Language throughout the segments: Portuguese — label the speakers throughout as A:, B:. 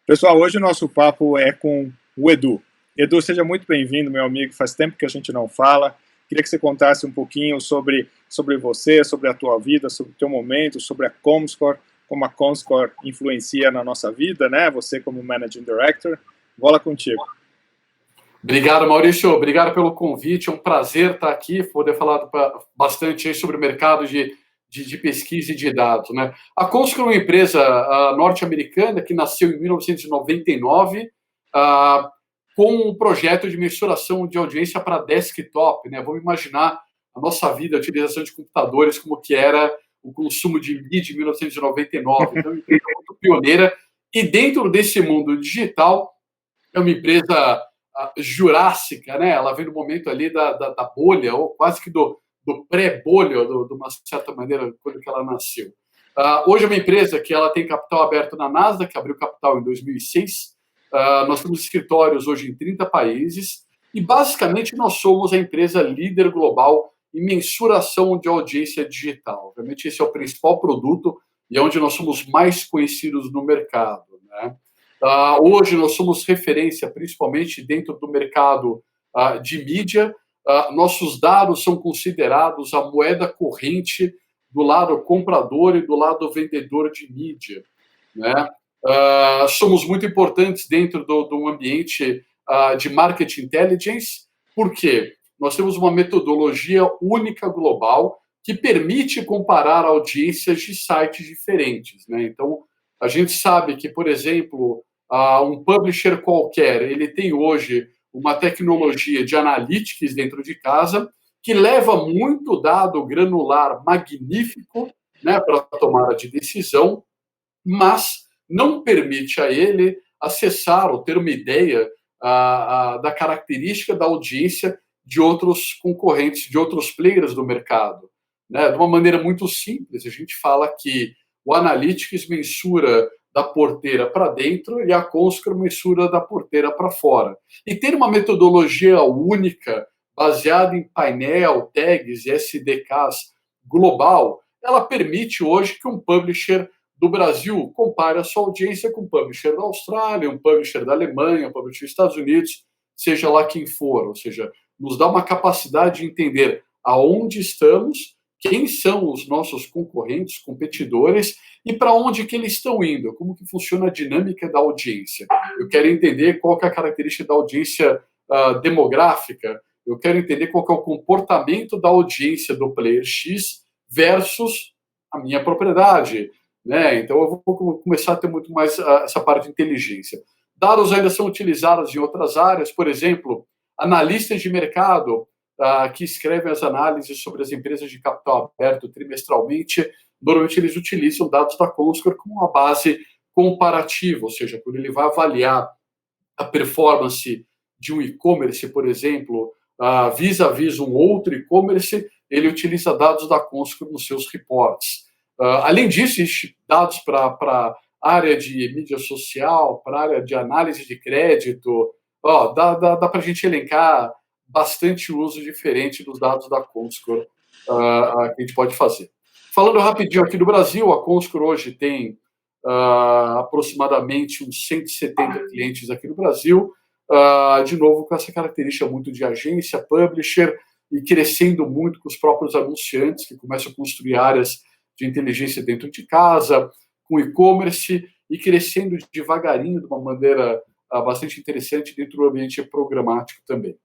A: Pessoal, hoje o nosso papo é com o Edu. Edu, seja muito bem-vindo, meu amigo. Faz tempo que a gente não fala. Queria que você contasse um pouquinho sobre você, sobre a tua vida, sobre o teu momento, sobre a Comscore, como a Comscore influencia na nossa vida, né? Você como Managing Director. Bola contigo.
B: Obrigado, Maurício. Obrigado pelo convite. É um prazer estar aqui, poder falar bastante sobre o mercado de pesquisa e de dados, né? A Comscore é uma empresa norte-americana que nasceu em 1999 com um projeto de mensuração de audiência para desktop, né? Vamos imaginar a nossa vida, a utilização de computadores, como que era o consumo de mídia em 1999. Então, é uma empresa muito pioneira. E dentro desse mundo digital, é uma empresa jurássica, né? Ela vem no momento ali da bolha, ou quase que do pré-bolha, de uma certa maneira, quando que ela nasceu. Hoje é uma empresa que ela tem capital aberto na Nasdaq, que abriu capital em 2006. Nós temos escritórios hoje em 30 países e, basicamente, nós somos a empresa líder global em mensuração de audiência digital. Obviamente, esse é o principal produto e é onde nós somos mais conhecidos no mercado, né? Hoje nós somos referência, principalmente dentro do mercado de mídia. Nossos dados são considerados a moeda corrente do lado comprador e do lado vendedor de mídia, né? Somos muito importantes dentro do ambiente de market intelligence. Por quê? Nós temos uma metodologia única global que permite comparar audiências de sites diferentes, né? Então, a gente sabe que, por exemplo, um publisher qualquer, ele tem hoje uma tecnologia de analytics dentro de casa que leva muito dado granular magnífico, né, para a tomada de decisão, mas não permite a ele acessar ou ter uma ideia da característica da audiência de outros concorrentes, de outros players do mercado, né? De uma maneira muito simples, a gente fala que o Analytics mensura da porteira para dentro e a Comscore mensura da porteira para fora. E ter uma metodologia única, baseada em painel, tags e SDKs global, ela permite hoje que um publisher do Brasil compare a sua audiência com um publisher da Austrália, um publisher da Alemanha, um publisher dos Estados Unidos, seja lá quem for. Ou seja, nos dá uma capacidade de entender aonde estamos, quem são os nossos concorrentes, competidores e para onde que eles estão indo, como que funciona a dinâmica da audiência. Eu quero entender qual que é a característica da audiência demográfica, eu quero entender qual que é o comportamento da audiência do player X versus a minha propriedade, né? Então eu vou começar a ter muito mais essa parte de inteligência. Dados ainda são utilizados em outras áreas, por exemplo, analistas de mercado que escrevem as análises sobre as empresas de capital aberto trimestralmente, normalmente eles utilizam dados da Comscore como uma base comparativa, ou seja, quando ele vai avaliar a performance de um e-commerce, por exemplo, vis-à-vis um outro e-commerce, ele utiliza dados da Comscore nos seus reports. Além disso, existe dados para a área de mídia social, para a área de análise de crédito. Dá para a gente elencar bastante uso diferente dos dados da Comscore que a gente pode fazer. Falando rapidinho aqui do Brasil, a Comscore hoje tem aproximadamente uns 170 clientes aqui no Brasil, de novo com essa característica muito de agência, publisher, e crescendo muito com os próprios anunciantes, que começam a construir áreas de inteligência dentro de casa, com e-commerce, e crescendo devagarinho, de uma maneira bastante interessante, dentro do ambiente programático também.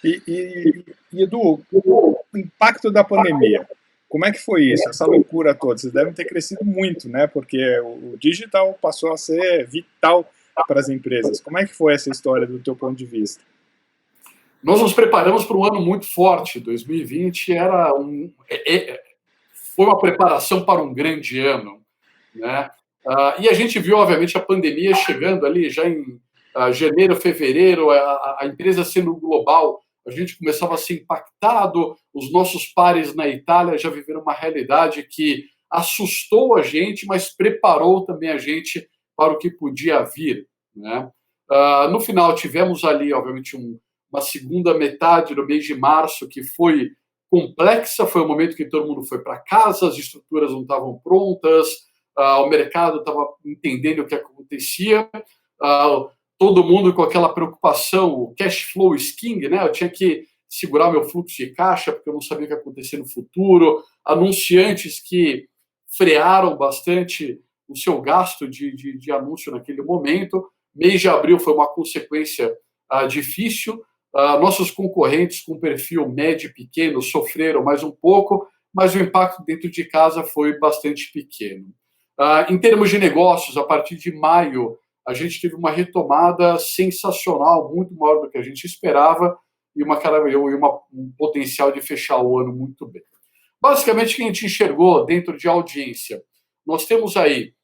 A: E Edu, o impacto da pandemia, como é que foi isso? Essa loucura toda? Vocês devem ter crescido muito, né? Porque o digital passou a ser vital para as empresas. Como é que foi essa história do teu ponto de vista?
B: Nós nos preparamos para um ano muito forte. 2020 foi uma preparação para um grande ano, né? E a gente viu, obviamente, a pandemia chegando ali já em janeiro, fevereiro, a empresa sendo global, a gente começava a ser impactado, os nossos pares na Itália já viveram uma realidade que assustou a gente, mas preparou também a gente para o que podia vir, né? No final, tivemos ali, obviamente, uma segunda metade do mês de março que foi complexa, foi o momento que todo mundo foi para casa, as estruturas não estavam prontas, o mercado estava entendendo o que acontecia, todo mundo com aquela preocupação, o cash flow is king, né? Eu tinha que segurar meu fluxo de caixa, porque eu não sabia o que ia acontecer no futuro, anunciantes que frearam bastante o seu gasto de anúncio naquele momento. Mês de abril foi uma consequência difícil. Nossos concorrentes com perfil médio e pequeno sofreram mais um pouco, mas o impacto dentro de casa foi bastante pequeno. Em termos de negócios, a partir de maio, a gente teve uma retomada sensacional, muito maior do que a gente esperava, e um potencial de fechar o ano muito bem. Basicamente, o que a gente enxergou dentro de audiência? Nós temos aí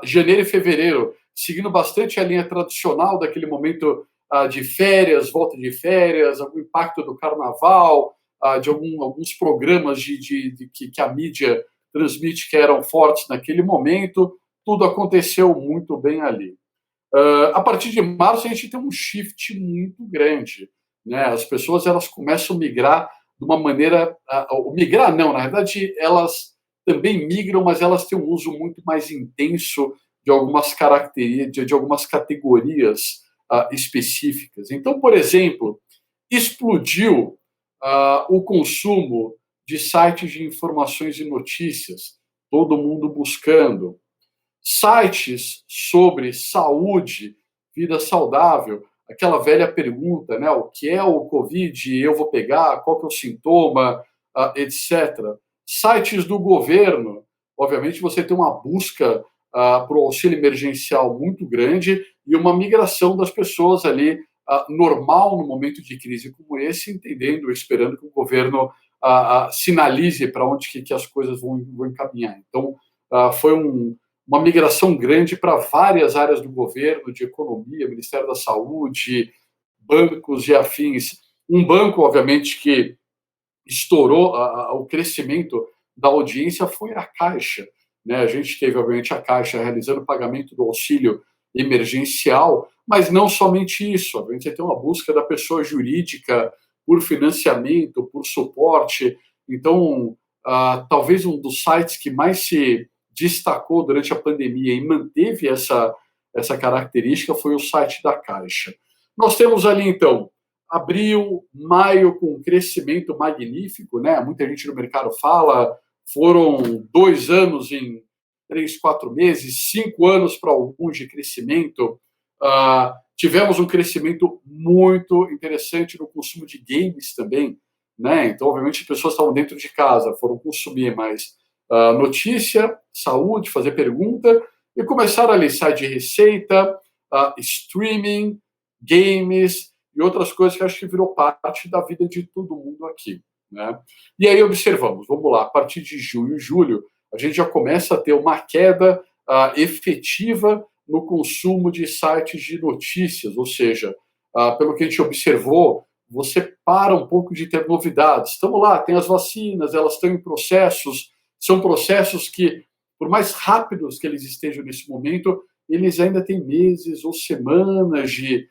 B: janeiro e fevereiro seguindo bastante a linha tradicional daquele momento de férias, volta de férias, algum impacto do carnaval, de alguns programas que a mídia transmite que eram fortes naquele momento. Tudo aconteceu muito bem ali. A partir de março, a gente tem um shift muito grande, né? As pessoas elas começam a migrar de uma maneira... migrar não, na verdade, elas também migram, mas elas têm um uso muito mais intenso de algumas características, de algumas categorias específicas. Então, por exemplo, explodiu o consumo de sites de informações e notícias, todo mundo buscando. Sites sobre saúde, vida saudável, aquela velha pergunta, né? O que é o Covid? Eu vou pegar? Qual que é o sintoma? Etc. Sites do governo, obviamente você tem uma busca para o auxílio emergencial muito grande e uma migração das pessoas ali normal no momento de crise como esse, entendendo, esperando que o governo sinalize para onde que as coisas vão encaminhar. Então, foi uma migração grande para várias áreas do governo, de economia, Ministério da Saúde, bancos e afins. Um banco, obviamente, que estourou o crescimento da audiência foi a Caixa, né? A gente teve, obviamente, a Caixa realizando o pagamento do auxílio emergencial, mas não somente isso. A gente tem uma busca da pessoa jurídica por financiamento, por suporte. Então, talvez um dos sites que mais se destacou durante a pandemia e manteve essa característica foi o site da Caixa. Nós temos ali, então, abril, maio com um crescimento magnífico, né? Muita gente no mercado fala, foram 2 anos em 3, 4 meses, 5 anos para alguns de crescimento. Tivemos um crescimento muito interessante no consumo de games também, né? Então, obviamente, as pessoas estavam dentro de casa, foram consumir mais notícia, saúde, fazer pergunta, e começaram ali site de receita, streaming, games e outras coisas que acho que virou parte da vida de todo mundo aqui, né? E aí observamos, vamos lá, a partir de junho e julho, a gente já começa a ter uma queda efetiva no consumo de sites de notícias, ou seja, pelo que a gente observou, você para um pouco de ter novidades. Estamos lá, tem as vacinas, elas estão em processos, são processos que, por mais rápidos que eles estejam nesse momento, eles ainda têm meses ou semanas de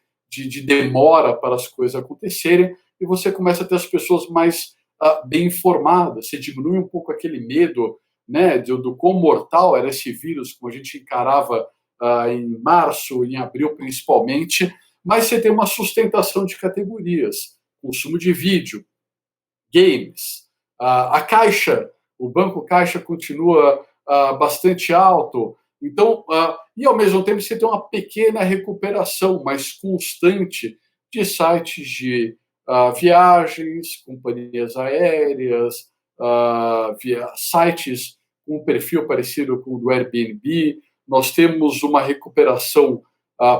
B: demora para as coisas acontecerem, e você começa a ter as pessoas mais bem informadas, você diminui um pouco aquele medo, né, do quão mortal era esse vírus, como a gente encarava em março, em abril principalmente, mas você tem uma sustentação de categorias, consumo de vídeo, games, a Caixa, o Banco Caixa continua bastante alto, então, e ao mesmo tempo você tem uma pequena recuperação, mas constante, de sites de viagens, companhias aéreas, sites com um perfil parecido com o do Airbnb. Nós temos uma recuperação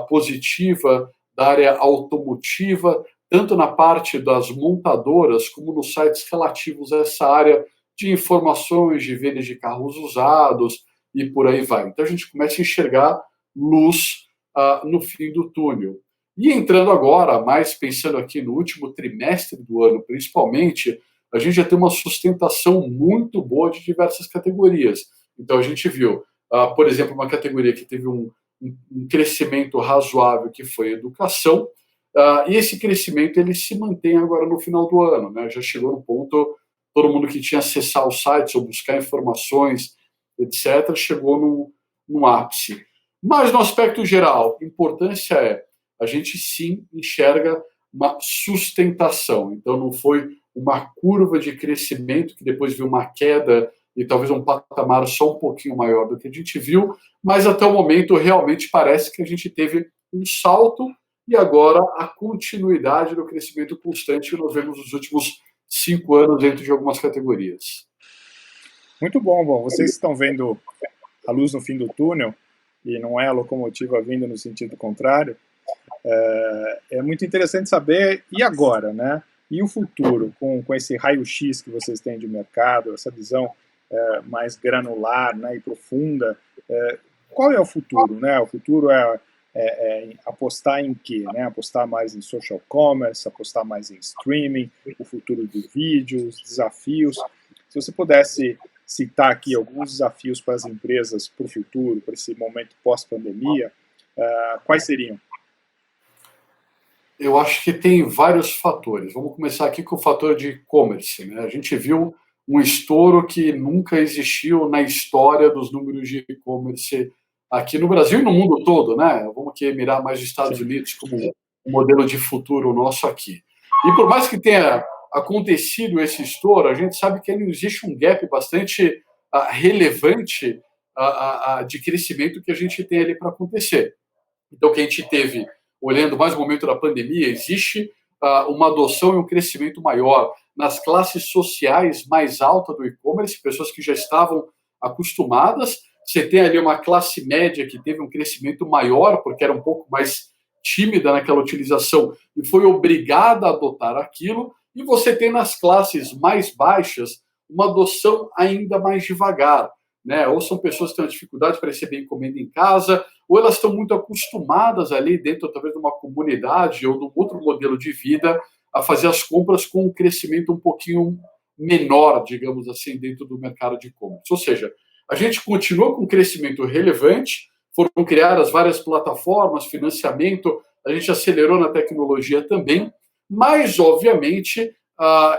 B: positiva da área automotiva, tanto na parte das montadoras como nos sites relativos a essa área de informações, de vendas de carros usados e por aí vai. Então a gente começa a enxergar luz no fim do túnel. E entrando agora, mais pensando aqui no último trimestre do ano, principalmente, a gente já tem uma sustentação muito boa de diversas categorias. Então a gente viu, por exemplo, uma categoria que teve um crescimento razoável, que foi a educação, e esse crescimento ele se mantém agora no final do ano, né? Já chegou no ponto, todo mundo que tinha acessar os sites ou buscar informações etc., chegou num ápice. Mas, no aspecto geral, a importância é, a gente sim enxerga uma sustentação. Então, não foi uma curva de crescimento que depois viu uma queda e talvez um patamar só um pouquinho maior do que a gente viu, mas até o momento realmente parece que a gente teve um salto e agora a continuidade do crescimento constante que nós vemos nos últimos 5 anos dentro de algumas categorias.
A: Muito bom. Bom, vocês estão vendo a luz no fim do túnel e não é a locomotiva vindo no sentido contrário. É muito interessante saber, e agora, né? E o futuro, com esse raio-x que vocês têm de mercado, essa visão mais granular, né, e profunda, qual é o futuro, né? O futuro é apostar em quê, né? Apostar mais em social commerce, apostar mais em streaming, o futuro do vídeo, os desafios. Se você pudesse citar aqui alguns desafios para as empresas para o futuro, para esse momento pós-pandemia, quais seriam?
B: Eu acho que tem vários fatores. Vamos começar aqui com o fator de e-commerce, né? A gente viu um estouro que nunca existiu na história dos números de e-commerce aqui no Brasil e no mundo todo, né? Vamos aqui mirar mais os Estados Unidos como um modelo de futuro nosso aqui. E por mais que tenha acontecido esse estouro, a gente sabe que ainda existe um gap bastante relevante de crescimento que a gente tem ali para acontecer. Então, o que a gente teve, olhando mais o momento da pandemia, existe uma adoção e um crescimento maior nas classes sociais mais altas do e-commerce, pessoas que já estavam acostumadas. Você tem ali uma classe média que teve um crescimento maior, porque era um pouco mais tímida naquela utilização e foi obrigada a adotar aquilo. E você tem nas classes mais baixas uma adoção ainda mais devagar, né? Ou são pessoas que têm dificuldade para receber encomenda em casa, ou elas estão muito acostumadas ali dentro, talvez, de uma comunidade ou de um outro modelo de vida, a fazer as compras com um crescimento um pouquinho menor, digamos assim, dentro do mercado de e-commerce. Ou seja, a gente continua com um crescimento relevante, foram criadas várias plataformas, financiamento, a gente acelerou na tecnologia também, mas, obviamente,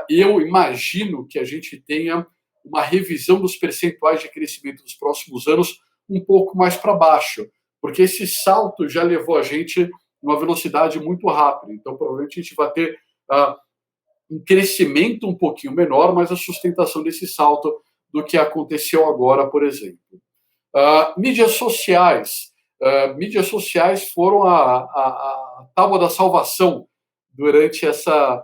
B: eu imagino que a gente tenha uma revisão dos percentuais de crescimento dos próximos anos um pouco mais para baixo, porque esse salto já levou a gente numa velocidade muito rápida. Então, provavelmente, a gente vai ter um crescimento um pouquinho menor, mas a sustentação desse salto do que aconteceu agora, por exemplo. Mídias sociais. Mídias sociais foram a tábua da salvação durante essa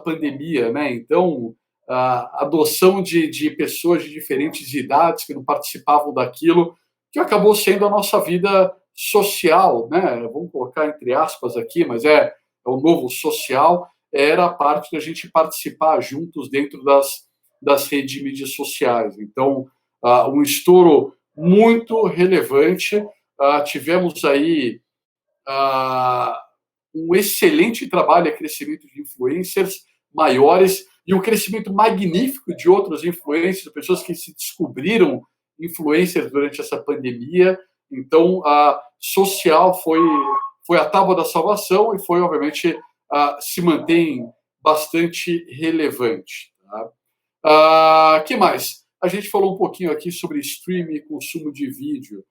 B: pandemia, né? Então, a adoção de pessoas de diferentes idades que não participavam daquilo, que acabou sendo a nossa vida social, né? Vamos colocar entre aspas aqui, mas é o novo social, era a parte da gente participar juntos dentro das redes de mídias sociais. Então, um estouro muito relevante. Tivemos aí um excelente trabalho e crescimento de influencers maiores e um crescimento magnífico de outros influencers, pessoas que se descobriram influencers durante essa pandemia. Então, a social foi a tábua da salvação e foi, obviamente, se mantém bastante relevante. Que mais? A gente falou um pouquinho aqui sobre streaming e consumo de vídeo.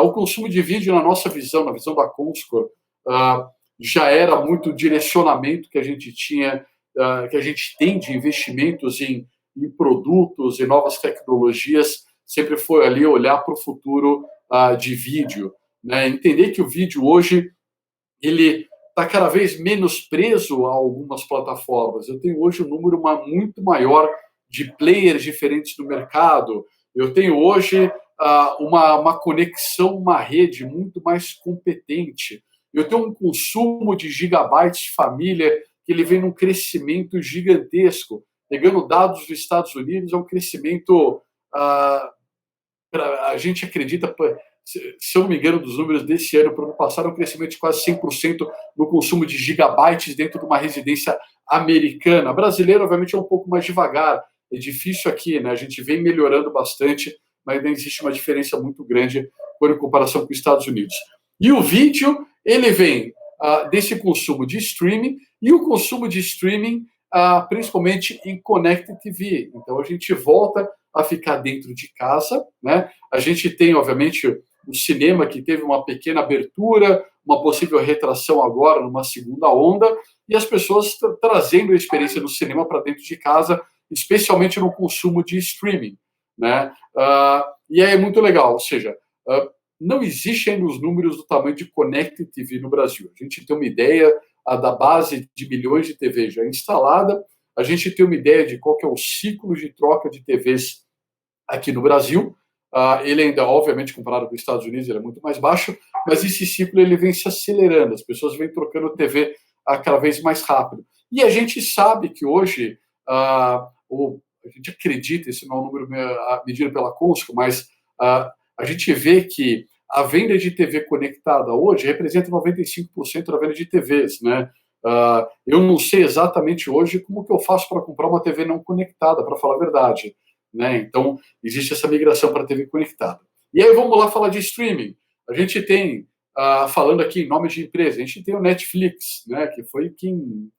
B: O consumo de vídeo, na nossa visão, na visão da Comscore, já era muito direcionamento que a gente tinha, que a gente tem de investimentos em produtos e novas tecnologias, sempre foi ali olhar para o futuro de vídeo, né? Entender que o vídeo hoje ele está cada vez menos preso a algumas plataformas. Eu tenho hoje um número muito maior de players diferentes no mercado. Eu tenho hoje uma conexão, uma rede muito mais competente. Eu tenho um consumo de gigabytes de família que ele vem num crescimento gigantesco. Pegando dados dos Estados Unidos, é um crescimento... a gente acredita, se eu não me engano, dos números desse ano para o ano passado, é um crescimento de quase 100% no consumo de gigabytes dentro de uma residência americana. A brasileira, obviamente, é um pouco mais devagar. É difícil aqui, né? A gente vem melhorando bastante, mas ainda existe uma diferença muito grande em comparação com os Estados Unidos. E o vídeo, ele vem desse consumo de streaming, e o consumo de streaming, principalmente em Connected TV. Então, a gente volta a ficar dentro de casa, né? A gente tem, obviamente, o cinema que teve uma pequena abertura, uma possível retração agora numa segunda onda, e as pessoas trazendo a experiência do cinema para dentro de casa, especialmente no consumo de streaming, né? E aí é muito legal, ou seja, não existe ainda os números do tamanho de Connected TV no Brasil. A gente tem uma ideia da base de milhões de TVs já instalada, a gente tem uma ideia de qual que é o ciclo de troca de TVs aqui no Brasil. Ele ainda, obviamente, comparado com os Estados Unidos, ele é muito mais baixo, mas esse ciclo ele vem se acelerando, as pessoas vêm trocando TV cada vez mais rápido. E a gente sabe que hoje, a gente acredita, esse não é um número medido pela Comscore, mas a gente vê que a venda de TV conectada hoje representa 95% da venda de TVs, né? Eu não sei exatamente hoje como que eu faço para comprar uma TV não conectada, para falar a verdade, né? Então, existe essa migração para a TV conectada. E aí vamos lá falar de streaming. A gente tem, falando aqui em nome de empresa, a gente tem o Netflix, né, que foi quem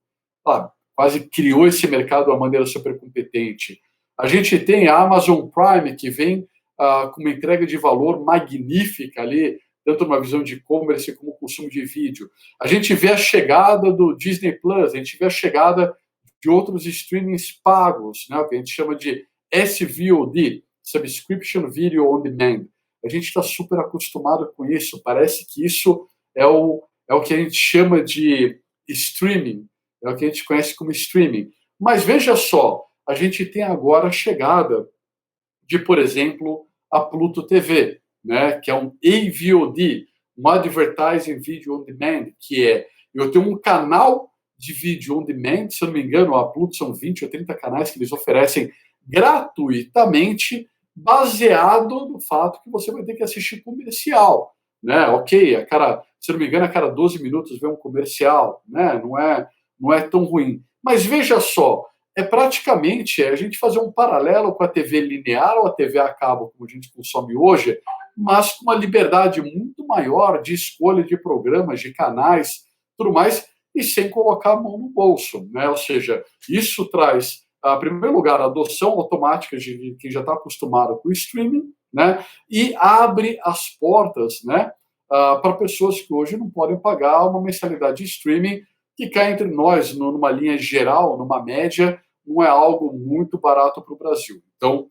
B: quase criou esse mercado de uma maneira super competente. A gente tem a Amazon Prime, que vem com uma entrega de valor magnífica ali, tanto numa visão de e-commerce como consumo de vídeo. A gente vê a chegada do Disney Plus, a gente vê a chegada de outros streamings pagos, né, o que a gente chama de SVOD, Subscription Video On Demand. A gente está super acostumado com isso, parece que isso é o que a gente chama de streaming, é o que a gente conhece como streaming. Mas veja só, a gente tem agora a chegada de, por exemplo, a Pluto TV, né, que é um AVOD, um Advertising Video On Demand, que é, eu tenho um canal de vídeo on demand, se eu não me engano, a Pluto são 20 ou 30 canais que eles oferecem gratuitamente, baseado no fato que você vai ter que assistir comercial, né? Ok, se não me engano, a cada 12 minutos vem um comercial, né? Não é tão ruim. Mas veja só, é praticamente a gente fazer um paralelo com a TV linear ou a TV a cabo, como a gente consome hoje, mas com uma liberdade muito maior de escolha de programas, de canais, tudo mais, e sem colocar a mão no bolso, né? Ou seja, isso traz, em primeiro lugar, a adoção automática de quem já está acostumado com o streaming, né? E abre as portas, né, para pessoas que hoje não podem pagar uma mensalidade de streaming, que cá entre nós, numa linha geral, numa média, não é algo muito barato para o Brasil. Então,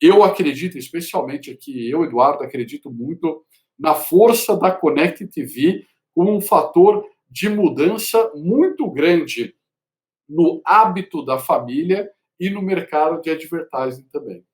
B: eu acredito, especialmente aqui, eu, Eduardo, acredito muito na força da Connect TV como um fator de mudança muito grande no hábito da família e no mercado de advertising também.